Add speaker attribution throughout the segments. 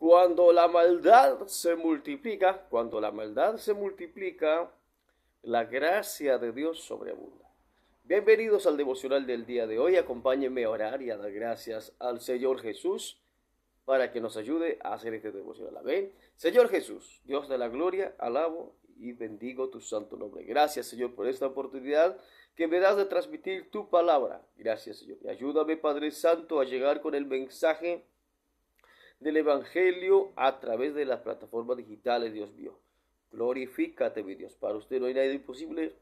Speaker 1: cuando la maldad se multiplica, la gracia de Dios sobreabunda. Bienvenidos al devocional del día de hoy. Acompáñenme a orar y a dar gracias al Señor Jesús para que nos ayude a hacer este devocional. Amén. Señor Jesús, Dios de la gloria, alabo y bendigo tu santo nombre. Gracias, Señor, por esta oportunidad que me das de transmitir tu palabra. Gracias, Señor. Y ayúdame, Padre Santo, a llegar con el mensaje del Evangelio a través de las plataformas digitales, Dios mío. Glorifícate, mi Dios. Para usted no hay nada imposible.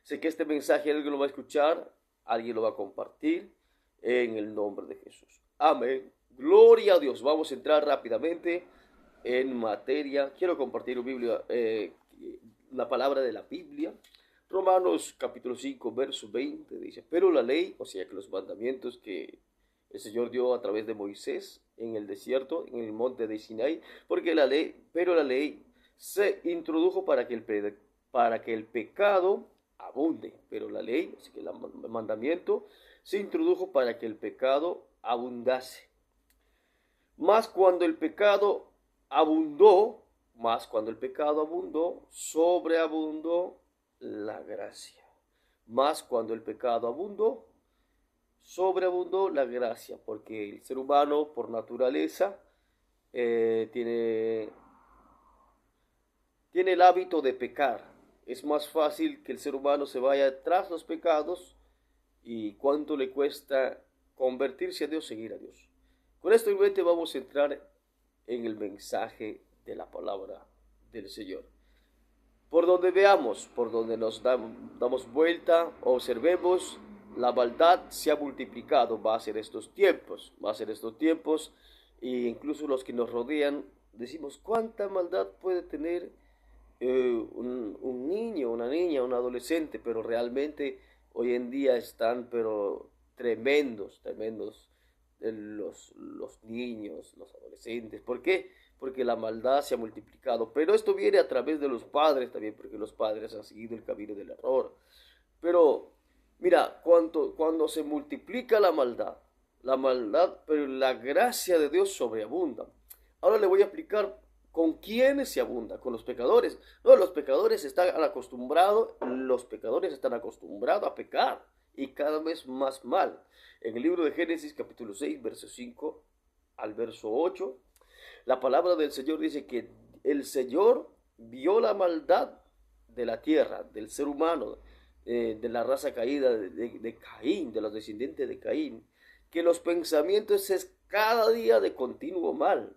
Speaker 1: Sé que este mensaje alguien lo va a escuchar, alguien lo va a compartir en el nombre de Jesús. Amén. Gloria a Dios. Vamos a entrar rápidamente en materia. Quiero compartir la palabra de la Biblia. Romanos capítulo 5, verso 20 dice: pero la ley, o sea que los mandamientos que el Señor dio a través de Moisés en el desierto, en el monte de Sinaí, pero la ley se introdujo para que el pecado abunde. Pero la ley, así que el mandamiento, se introdujo para que el pecado abundase. Más cuando el pecado abundó, sobreabundó la gracia. Más cuando el pecado abundó, sobreabundó la gracia, porque el ser humano por naturaleza tiene el hábito de pecar. Es más fácil que el ser humano se vaya tras los pecados y cuánto le cuesta convertirse a Dios, seguir a Dios. Con esto en mente vamos a entrar en el mensaje de la palabra del Señor. Por donde veamos, por donde nos damos vuelta, observemos, la maldad se ha multiplicado. Va a ser estos tiempos, e incluso los que nos rodean decimos: ¿cuánta maldad puede tener un niño, una niña, un adolescente? Pero realmente hoy en día están tremendos los niños, los adolescentes. ¿Por qué? Porque la maldad se ha multiplicado. Pero esto viene a través de los padres también, porque los padres han seguido el camino del error. Pero mira, cuando se multiplica la maldad, pero la gracia de Dios sobreabunda. Ahora le voy a explicar con quiénes se abunda. Con los pecadores. No, los pecadores están acostumbrados a pecar y cada vez más mal. En el libro de Génesis capítulo 6, verso 5 al verso 8, la palabra del Señor dice que el Señor vio la maldad de la tierra, del ser humano, de la raza caída de Caín, de los descendientes de Caín, que los pensamientos es cada día de continuo mal.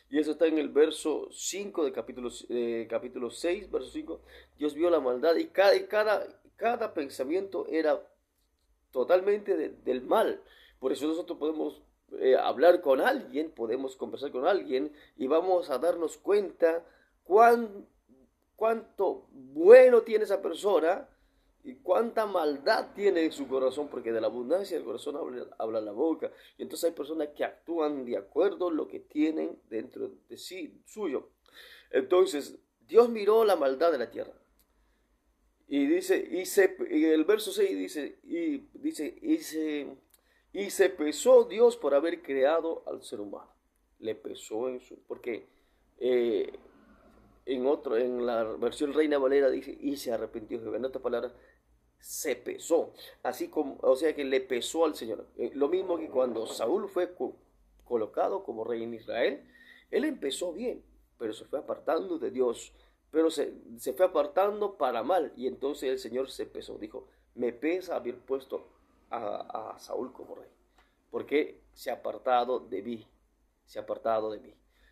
Speaker 1: Y eso está en el verso 5 de capítulo 6, verso 5. Dios vio la maldad y cada pensamiento era totalmente del mal. Por eso nosotros podemos hablar con alguien, podemos conversar con alguien y vamos a darnos cuenta cuánto bueno tiene esa persona y cuánta maldad tiene en su corazón, porque de la abundancia del corazón habla la boca. Y entonces hay personas que actúan de acuerdo a lo que tienen dentro de sí, suyo. Entonces Dios miró la maldad de la tierra y dice, y el verso 6 y se pesó Dios por haber creado al ser humano. Le pesó porque en la versión Reina Valera dice: y se arrepintió Jehová. En otra palabra, se pesó. Así como, o sea que le pesó al Señor. Lo mismo que cuando Saúl fue colocado como rey en Israel, él empezó bien, pero se fue apartando de Dios. Pero se fue apartando para mal. Y entonces el Señor se pesó. Dijo: me pesa haber puesto a Saúl como rey, porque se ha apartado de mí.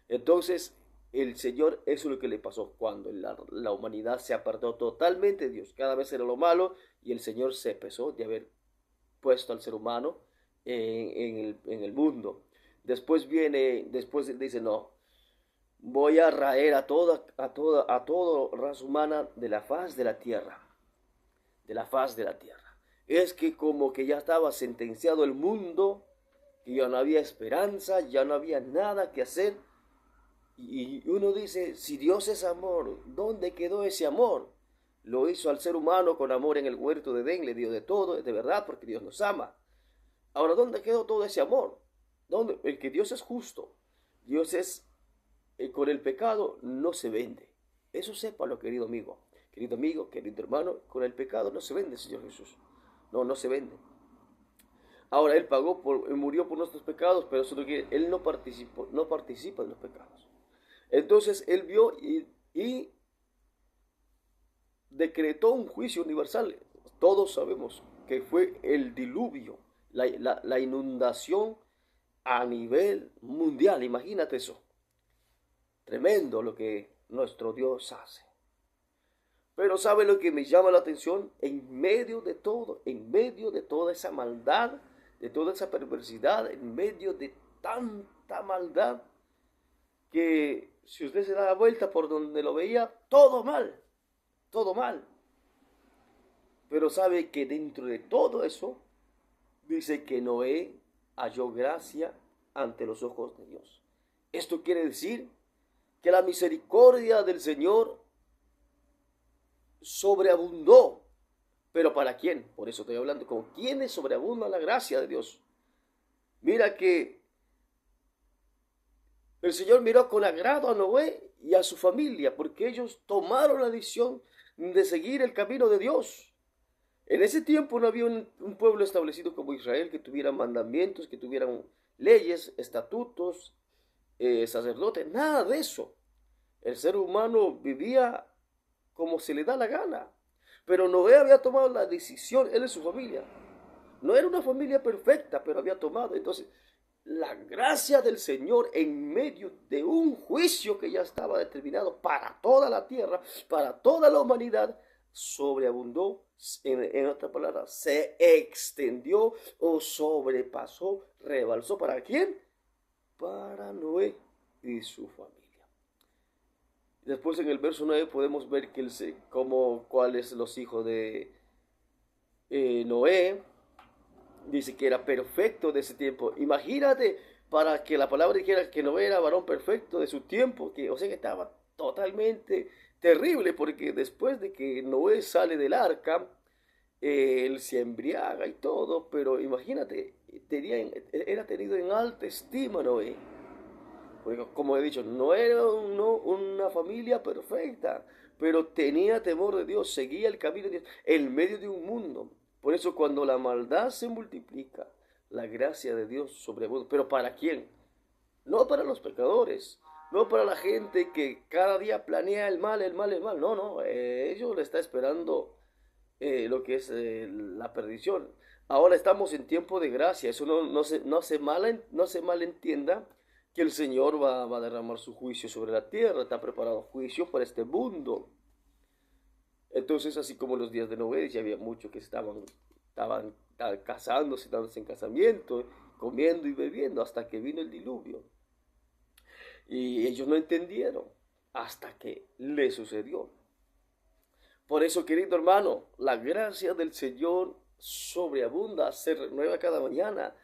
Speaker 1: Entonces el Señor, eso es lo que le pasó cuando la humanidad se apartó totalmente de Dios. Cada vez era lo malo y el Señor se pesó de haber puesto al ser humano en el mundo. Después dice: no, voy a raer a toda raza humana de la faz de la tierra. Es que como que ya estaba sentenciado el mundo, que ya no había esperanza, ya no había nada que hacer. Y uno dice: si Dios es amor, ¿dónde quedó ese amor? Lo hizo al ser humano con amor en el huerto de Edén, le dio de todo, es de verdad, porque Dios nos ama. Ahora, ¿dónde quedó todo ese amor? ¿Dónde? El que Dios es justo. Dios es, con el pecado no se vende. Eso sépalo, querido amigo, querido hermano, con el pecado no se vende, Señor Jesús. No, no se vende. Ahora Él Él murió por nuestros pecados, pero eso no quiere, Él no participa de los pecados. Entonces Él vio y decretó un juicio universal. Todos sabemos que fue el diluvio, la inundación a nivel mundial. Imagínate eso. Tremendo lo que nuestro Dios hace. Pero ¿sabe lo que me llama la atención? En medio de todo, en medio de toda esa maldad, de toda esa perversidad, en medio de tanta maldad, que si usted se da la vuelta por donde lo veía, todo mal, todo mal. Pero sabe que dentro de todo eso, dice que Noé halló gracia ante los ojos de Dios. Esto quiere decir que la misericordia del Señor sobreabundó. ¿Pero para quién? Por eso estoy hablando con quienes sobreabunda la gracia de Dios. Mira que el Señor miró con agrado a Noé y a su familia, porque ellos tomaron la decisión de seguir el camino de Dios. En ese tiempo no había un pueblo establecido como Israel que tuviera mandamientos, que tuvieran leyes, estatutos, sacerdotes, nada de eso. El ser humano vivía como se le da la gana. Pero Noé había tomado la decisión, él y su familia. No era una familia perfecta, pero había tomado. Entonces, la gracia del Señor en medio de un juicio que ya estaba determinado para toda la tierra, para toda la humanidad, sobreabundó, en otra palabra, se extendió o sobrepasó, rebalsó. ¿Para quién? Para Noé y su familia. Después en el verso 9 podemos ver que cuáles los hijos de Noé. Dice que era perfecto de ese tiempo. Imagínate, para que la palabra dijera que Noé era varón perfecto de su tiempo, o sea que estaba totalmente terrible, porque después de que Noé sale del arca, él se embriaga y todo, pero imagínate, era tenido en alta estima Noé. Porque como he dicho, no era una familia perfecta, pero tenía temor de Dios, seguía el camino de Dios en medio de un mundo. Por eso cuando la maldad se multiplica, la gracia de Dios sobreabunda. ¿Pero para quién? No para los pecadores, no para la gente que cada día planea el mal, el mal, el mal. No, no, ellos le está esperando lo que es la perdición. Ahora estamos en tiempo de gracia, eso no se malentienda que el Señor va a derramar su juicio sobre la tierra, está preparado juicio para este mundo. Entonces, así como en los días de Noé, ya había muchos que estaban casándose, dándose en casamiento, comiendo y bebiendo, hasta que vino el diluvio. Y ellos no entendieron hasta que le sucedió. Por eso, querido hermano, la gracia del Señor sobreabunda, se renueva cada mañana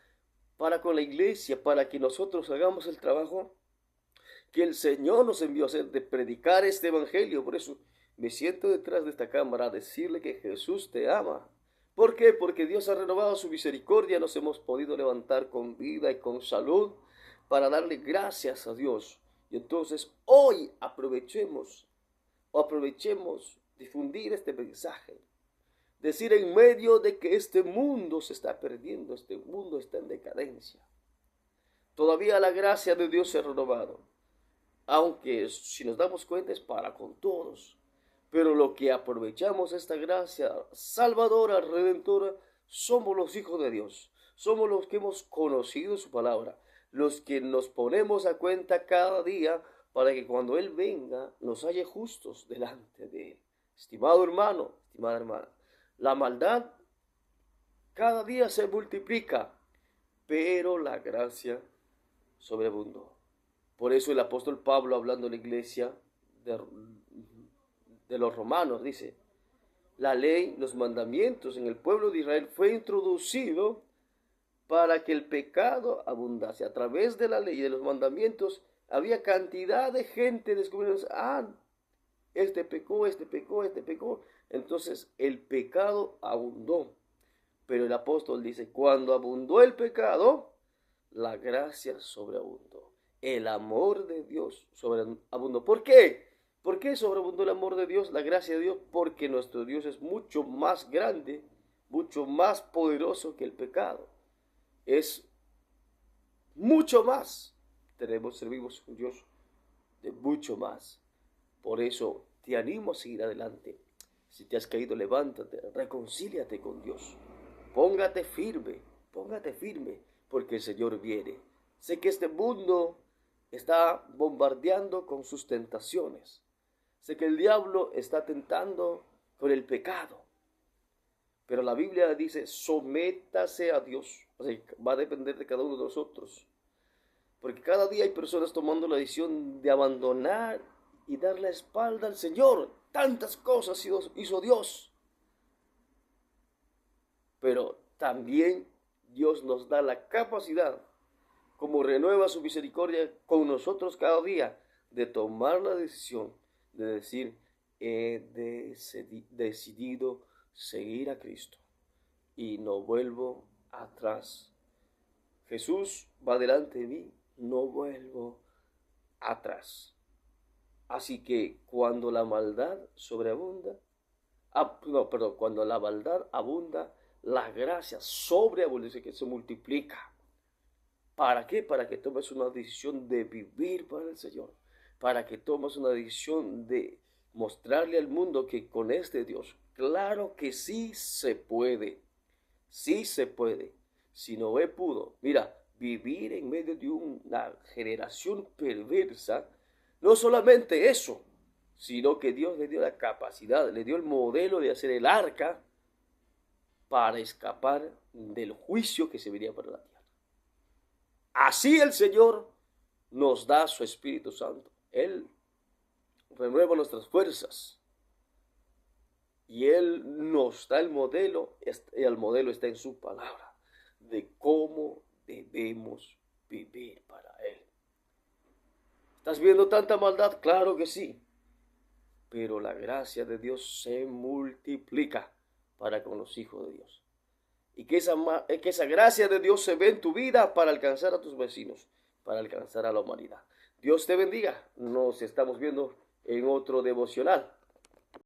Speaker 1: para con la iglesia, para que nosotros hagamos el trabajo que el Señor nos envió a hacer, de predicar este evangelio. Por eso me siento detrás de esta cámara a decirle que Jesús te ama. ¿Por qué? Porque Dios ha renovado su misericordia, nos hemos podido levantar con vida y con salud para darle gracias a Dios. Y entonces hoy aprovechemos difundir este mensaje. Decir en medio de que este mundo se está perdiendo, este mundo está en decadencia. Todavía la gracia de Dios se ha renovado. Aunque si nos damos cuenta es para con todos. Pero lo que aprovechamos esta gracia salvadora, redentora, somos los hijos de Dios. Somos los que hemos conocido su palabra. Los que nos ponemos a cuenta cada día para que cuando Él venga nos halle justos delante de Él. Estimado hermano, estimada hermana, la maldad cada día se multiplica, pero la gracia sobreabundó. Por eso el apóstol Pablo, hablando a la iglesia de los romanos, dice: la ley, los mandamientos en el pueblo de Israel fue introducido para que el pecado abundase. A través de la ley y de los mandamientos había cantidad de gente descubriendo, este pecó, este pecó, este pecó. Entonces el pecado abundó. Pero el apóstol dice, cuando abundó el pecado, la gracia sobreabundó. el amor de Dios sobreabundó. ¿Por qué? ¿Por qué sobreabundó el amor de Dios, la gracia de Dios? Porque nuestro Dios es mucho más grande, mucho más poderoso que el pecado. Es mucho más. Servimos a un Dios de mucho más. Por eso te animo a seguir adelante. Si te has caído, levántate, reconcíliate con Dios. Póngate firme, porque el Señor viene. Sé que este mundo está bombardeando con sus tentaciones. Sé que el diablo está tentando con el pecado. Pero la Biblia dice, sométase a Dios. O sea, va a depender de cada uno de nosotros. Porque cada día hay personas tomando la decisión de abandonar y dar la espalda al Señor. Tantas cosas hizo Dios. Pero también Dios nos da la capacidad, como renueva su misericordia con nosotros cada día, de tomar la decisión de decir, he decidido seguir a Cristo y no vuelvo atrás. Jesús va delante de mí, no vuelvo atrás. Así que cuando la maldad sobreabunda, cuando la maldad abunda, la gracia sobreabunda, dice que se multiplica. ¿Para qué? Para que tomes una decisión de vivir para el Señor. Para que tomes una decisión de mostrarle al mundo que con este Dios, claro que sí se puede. Sí se puede. Si Noé pudo, mira, vivir en medio de una generación perversa, no solamente eso, sino que Dios le dio la capacidad, le dio el modelo de hacer el arca para escapar del juicio que se venía para la tierra. Así el Señor nos da su Espíritu Santo. Él renueva nuestras fuerzas. Y Él nos da el modelo, y el modelo está en su palabra, de cómo debemos vivir para Él. ¿Estás viendo tanta maldad? Claro que sí. Pero la gracia de Dios se multiplica para con los hijos de Dios. Y que esa gracia de Dios se ve en tu vida para alcanzar a tus vecinos, para alcanzar a la humanidad. Dios te bendiga. Nos estamos viendo en otro devocional.